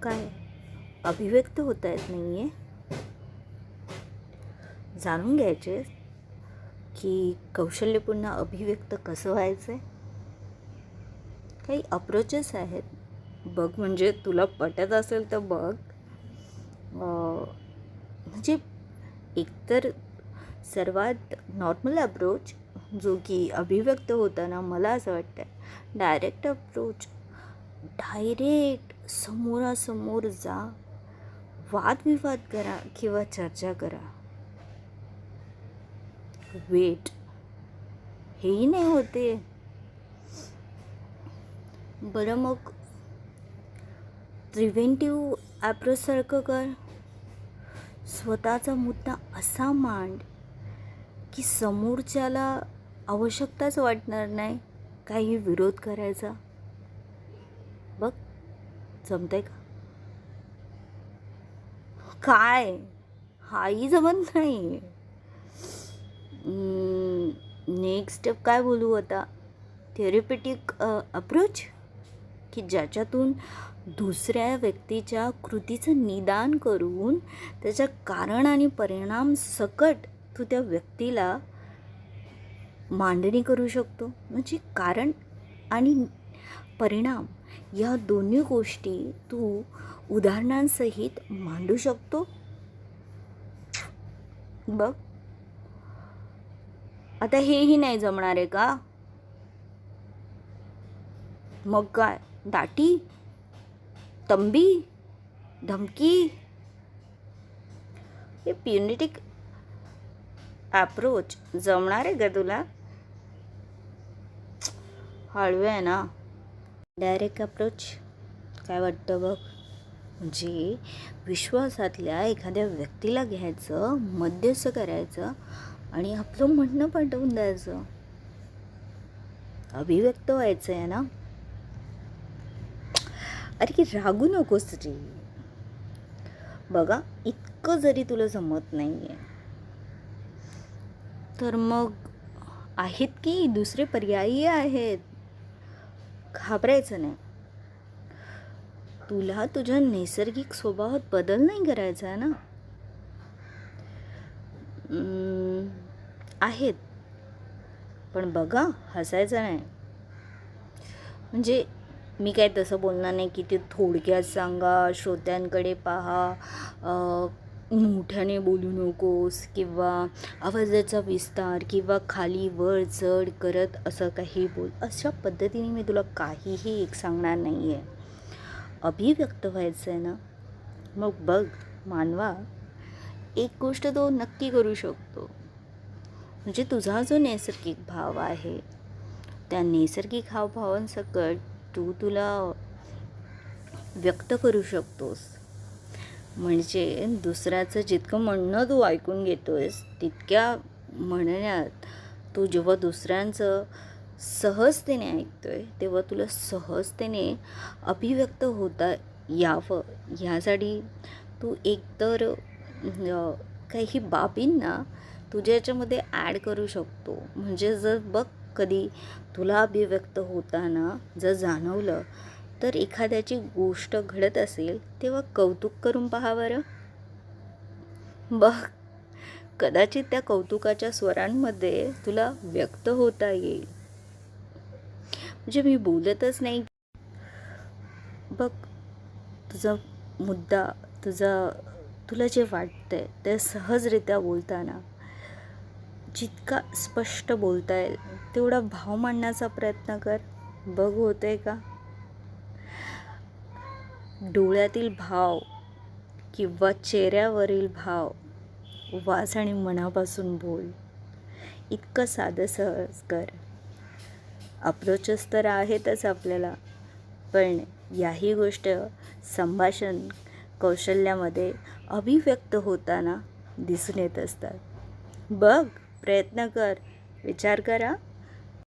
काय अभिव्यक्त होता येत नाही आहे? जाणून घ्यायचे की कौशल्य पुन्हा अभिव्यक्त कसं व्हायचं आहे? काही अप्रोचेस आहेत. बघ, म्हणजे तुला पटत असेल तर बघ. म्हणजे एकतर सर्वात नॉर्मल अप्रोच जो की अभिव्यक्त होताना मला असं वाटतं डायरेक्ट अप्रोच. डायरेक्ट समोरासमोर जा, वादविवाद करा किंवा चर्चा करा. वेट, हेही नाही होते. बरं मग प्रिव्हेंटिव्ह ॲप्रोचसारखं कर. स्वतःचा मुद्दा असा मांड की समोरच्याला आवश्यकताच वाटणार नाही काही विरोध करायचा. बघ, जमतंय का? काय हाही जमत नाही. नेक्स्ट स्टेप काय बोलू आता? थेरपेटिक अप्रोच, की ज्याच्यातून दुसऱ्या व्यक्तीच्या कृतीचं निदान करून त्याचं कारण आणि परिणाम सकट तू त्या व्यक्तीला मांडणी करू शकतो. म्हणजे कारण आणि परिणाम या दोन्ही गोष्टी तू उदाहरणांसहित मांडू शकतो. बघ, आता हेही नाही जमणार आहे का? मग काय, दाटी, तंबी, धमकी? हे प्युनिटिक ॲप्रोच जमणार आहे का तुला? हळवे आहे ना. डायरेक्ट अप्रोच काय वाटतं बघ. म्हणजे विश्वासातल्या एखाद्या व्यक्तीला घ्यायचं, मध्यस्थ करायचं आणि आपलं म्हणणं पटवून द्यायचं. अभिव्यक्त व्हायचं आहे ना. अरे की रागू नकोस रे. बघा, इतकं जरी तुला जमत नाही आहे तर मग आहेत की दुसरे पर्यायही आहेत. घाबरायचं नाही. तुला तुझ्या नैसर्गिक स्वभावात बदल नाही करायचा आहे ना. आहेत, पण बघा, हसायचं नाही. म्हणजे मी काय तसं बोलणार नाही की ते थोडक्यात सांगा, श्रोत्यांकडे पहा, मोठ्याने बोलू नकोस किंवा आवाजाचा विस्तार किंवा खाली वर चढ करत असं काही बोल. अशा पद्धतीने मी तुला काहीही एक सांगणार नाही आहे. अभिव्यक्त व्हायचं आहे ना, मग बघ मानवा, एक गोष्ट तो नक्की करू शकतो. म्हणजे तुझा जो नैसर्गिक भाव आहे त्या नैसर्गिक हावभावांसकट तुला व्यक्त करू शकतोस. म्हणजे दुसऱ्याचं जितकं म्हणणं तू ऐकून घेतोयस तितक्या म्हणण्यात तू जेव्हा दुसऱ्यांचं सहजतेने ऐकतोय तेव्हा तुला सहजतेने अभिव्यक्त होता यावं ह्यासाठी तू एकतर काही बाबींना तुझ्या याच्यामध्ये ॲड करू शकतो. म्हणजे जर बघ, कधी तुला अभिव्यक्त होताना जर जाणवलं तर एखाद्याची गोष्ट घडत असेल तेव्हा कौतुक करून पहा बरं. बघ, कदाचित त्या कौतुकाच्या स्वरांमध्ये तुला व्यक्त होता येईल. म्हणजे मी बोलतच नाही. बघ, तुझा मुद्दा, तुला जे वाटतंय ते सहजरित्या बोलताना जितका स्पष्ट बोलता येईल तेवढा भाव मांडण्याचा प्रयत्न कर. बघ, होतंय का? डोळ्यातील भाव किंवा चेहऱ्यावरील भाव वाच आणि मनापासून बोल. इतकं साधं सहज कर. अप्रोचेस तर आहेतच आपल्याला, पण याही गोष्ट संभाषण कौशल्यामध्ये अभिव्यक्त होताना दिसून येत असतात. बघ, प्रयत्न कर, विचार करा.